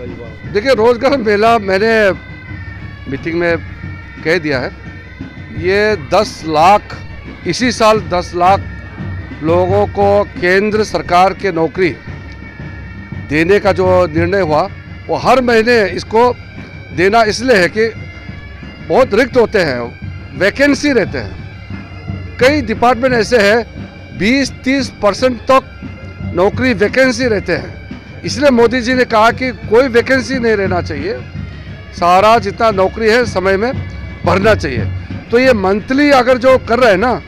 मिलेगा युवाओं? देखिए, रोजगार मेला मैंने मीटिंग में कह दिया है, ये 10 लाख, इसी साल 10 लाख लोगों को केंद्र सरकार के नौकरी देने का जो निर्णय हुआ, वो हर महीने इसको देना इसलिए है कि बहुत रिक्त होते हैं, वैकेंसी रहते हैं। कई डिपार्टमेंट ऐसे हैं 20-30% तक नौकरी वैकेंसी रहते हैं। इसलिए मोदी जी ने कहा कि कोई वैकेंसी नहीं रहना चाहिए, सारा जितना नौकरी है समय में भरना चाहिए। तो ये मंथली अगर जो कर रहे हैं ना,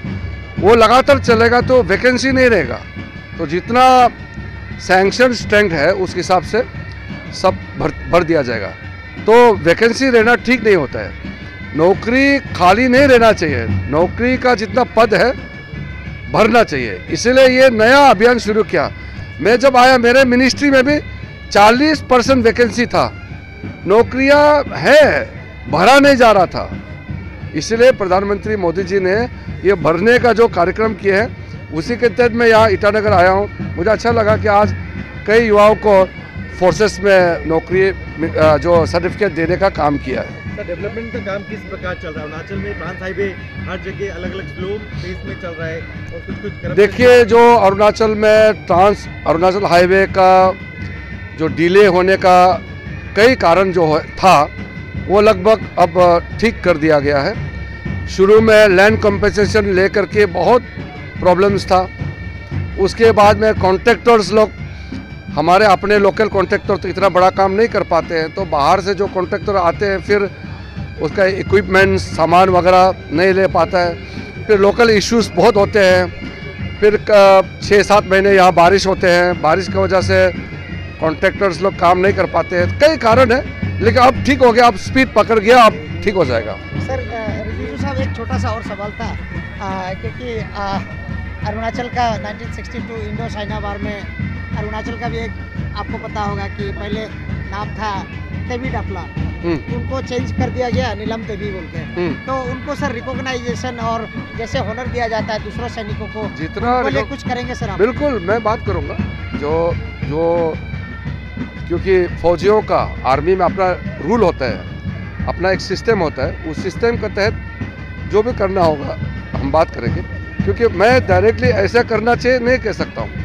वो लगातार चलेगा तो वैकेंसी नहीं रहेगा। तो जितना सैंक्शन स्ट्रेंथ है उस हिसाब से सब भर दिया जाएगा। तो वैकेंसी रहना ठीक नहीं होता है, नौकरी खाली नहीं रहना चाहिए, नौकरी का जितना पद है भरना चाहिए। इसलिए ये नया अभियान शुरू किया। मैं जब आया मेरे मिनिस्ट्री में भी 40% वैकेंसी था, नौकरियां है, भरा नहीं जा रहा था। इसलिए प्रधानमंत्री मोदी जी ने ये भरने का जो कार्यक्रम किए हैं, उसी के तहत मैं यहाँ ईटानगर आया हूँ। मुझे अच्छा लगा कि आज कई युवाओं को फोर्सेस में नौकरी जो सर्टिफिकेट देने का काम किया है। सर, डेवलपमेंट का काम किस प्रकार चल रहा है? अरुणाचल में ट्रांस हाईवे हर जगह अलग अलग स्लो पेस में चल रहा है और कुछ देखिए, जो अरुणाचल में अरुणाचल हाईवे का जो डिले होने का कई कारण जो था, वो लगभग अब ठीक कर दिया गया है। शुरू में लैंड कॉम्पेंसेशन लेकर के बहुत प्रॉब्लम्स था। उसके बाद में कॉन्ट्रैक्टर्स लोग, हमारे अपने लोकल कॉन्ट्रैक्टर तो इतना बड़ा काम नहीं कर पाते हैं, तो बाहर से जो कॉन्ट्रैक्टर आते हैं फिर उसका इक्विपमेंट सामान वगैरह नहीं ले पाता है। फिर लोकल इश्यूज बहुत होते हैं। फिर 6-7 महीने यहाँ बारिश होते हैं, बारिश की वजह से कॉन्ट्रैक्टर्स लोग काम नहीं कर पाते हैं। कई कारण है, लेकिन अब ठीक हो गया, अब स्पीड पकड़ गया, अब ठीक हो जाएगा। सर, रिजिजू साहब, एक छोटा सा और सवाल था, क्योंकि अरुणाचल का 1962 इंडो चाइना वार में अरुणाचल का भी एक, आपको पता होगा कि पहले नाम था तेबी डापला, उनको चेंज कर दिया गया नीलम तेबी बोल के। तो उनको सर रिकॉग्नाइजेशन और जैसे ऑनर दिया जाता है दूसरों सैनिकों को, जितना कुछ करेंगे सर आप? बिल्कुल, मैं बात करूँगा। जो क्योंकि फौजियों का आर्मी में अपना रूल होता है, अपना एक सिस्टम होता है, उस सिस्टम के तहत जो भी करना होगा हम बात करेंगे। क्योंकि मैं डायरेक्टली ऐसा करना चाहिए नहीं कह सकता हूँ।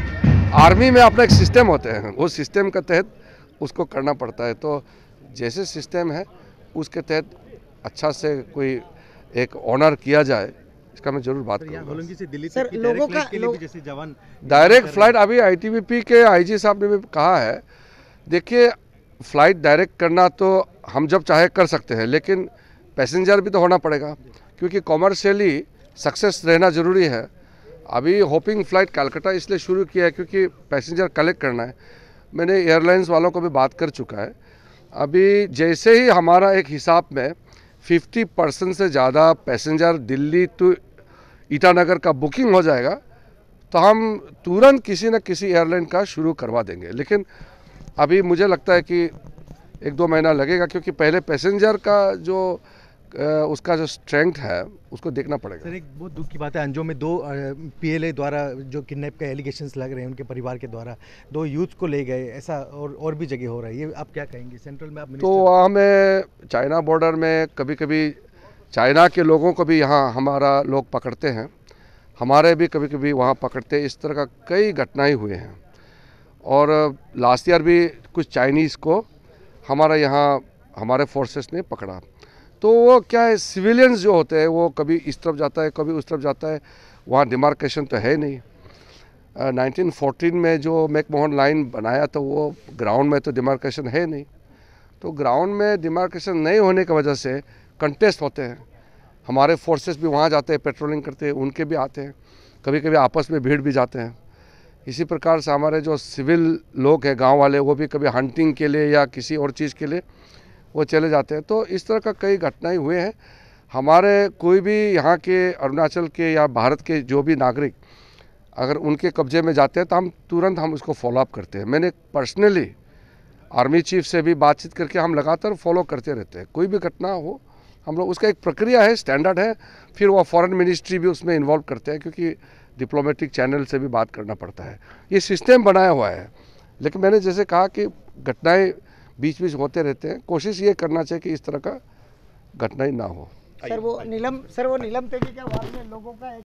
आर्मी में अपना एक सिस्टम होता है, वो सिस्टम के तहत उसको करना पड़ता है। तो जैसे सिस्टम है उसके तहत अच्छा से कोई एक ऑनर किया जाए, इसका मैं जरूर बात करूँगा। होलोंगी से दिल्ली सर, तक की लोगों डायरेक्ट फ्लाइट के लिए का भी जैसे जवान डायरेक्ट फ्लाइट अभी आईटीबीपी के आईजी साहब ने भी कहा है। देखिए, फ़्लाइट डायरेक्ट करना तो हम जब चाहे कर सकते हैं, लेकिन पैसेंजर भी तो होना पड़ेगा, क्योंकि कॉमर्शियली सक्सेस रहना ज़रूरी है। अभी होपिंग फ़्लाइट कलकत्ता इसलिए शुरू किया है क्योंकि पैसेंजर कलेक्ट करना है। मैंने एयरलाइंस वालों को भी बात कर चुका है। अभी जैसे ही हमारा एक हिसाब में 50% से ज़्यादा पैसेंजर दिल्ली टू ईटानगर का बुकिंग हो जाएगा, तो हम तुरंत किसी न किसी एयरलाइन का शुरू करवा देंगे। लेकिन अभी मुझे लगता है कि 1-2 महीना लगेगा, क्योंकि पहले पैसेंजर का जो उसका जो स्ट्रेंथ है उसको देखना पड़ेगा। सर, एक बहुत दुख की बात है, अंजो में 2 पीएलए द्वारा जो किडनैप का एलिगेशंस लग रहे हैं, उनके परिवार के द्वारा 2 यूथ को ले गए, ऐसा और भी जगह हो रहा है। ये आप क्या कहेंगे? सेंट्रल में आप तो वहाँ में चाइना बॉर्डर में कभी कभी चाइना के लोगों को भी यहाँ हमारा लोग पकड़ते हैं, हमारे भी कभी कभी वहाँ पकड़ते हैं। इस तरह का कई घटनाएं हुए हैं। और लास्ट ईयर भी कुछ चाइनीज़ को हमारा यहाँ हमारे फोर्सेस ने पकड़ा। तो वो क्या है, सिविलियंस जो होते हैं वो कभी इस तरफ जाता है, कभी उस तरफ जाता है, वहाँ डिमार्केशन तो है नहीं। 1914 में जो मैकमोहन लाइन बनाया था, वो ग्राउंड में तो डिमार्केशन है नहीं। तो ग्राउंड में डिमार्केशन नहीं होने की वजह से कंटेस्ट होते हैं। हमारे फोर्सेस भी वहाँ जाते हैं, पेट्रोलिंग करते हैं, उनके भी आते हैं, कभी कभी आपस में भीड़ भी जाते हैं। इसी प्रकार से हमारे जो सिविल लोग हैं, गांव वाले, वो भी कभी हंटिंग के लिए या किसी और चीज़ के लिए वो चले जाते हैं। तो इस तरह का कई घटनाएं हुए हैं। हमारे कोई भी यहाँ के अरुणाचल के या भारत के जो भी नागरिक अगर उनके कब्जे में जाते हैं तो हम तुरंत उसको फॉलोअप करते हैं। मैंने पर्सनली आर्मी चीफ से भी बातचीत करके हम लगातार फॉलो करते रहते हैं। कोई भी घटना हो हम लोग, उसका एक प्रक्रिया है, स्टैंडर्ड है। फिर वो फॉरेन मिनिस्ट्री भी उसमें इन्वॉल्व करते हैं, क्योंकि डिप्लोमेटिक चैनल से भी बात करना पड़ता है। ये सिस्टम बनाया हुआ है। लेकिन मैंने जैसे कहा कि घटनाएं बीच बीच होते रहते हैं। कोशिश ये करना चाहिए कि इस तरह का घटना ही ना हो। सर वो नीलम तेजी के वार्ड में लोगों का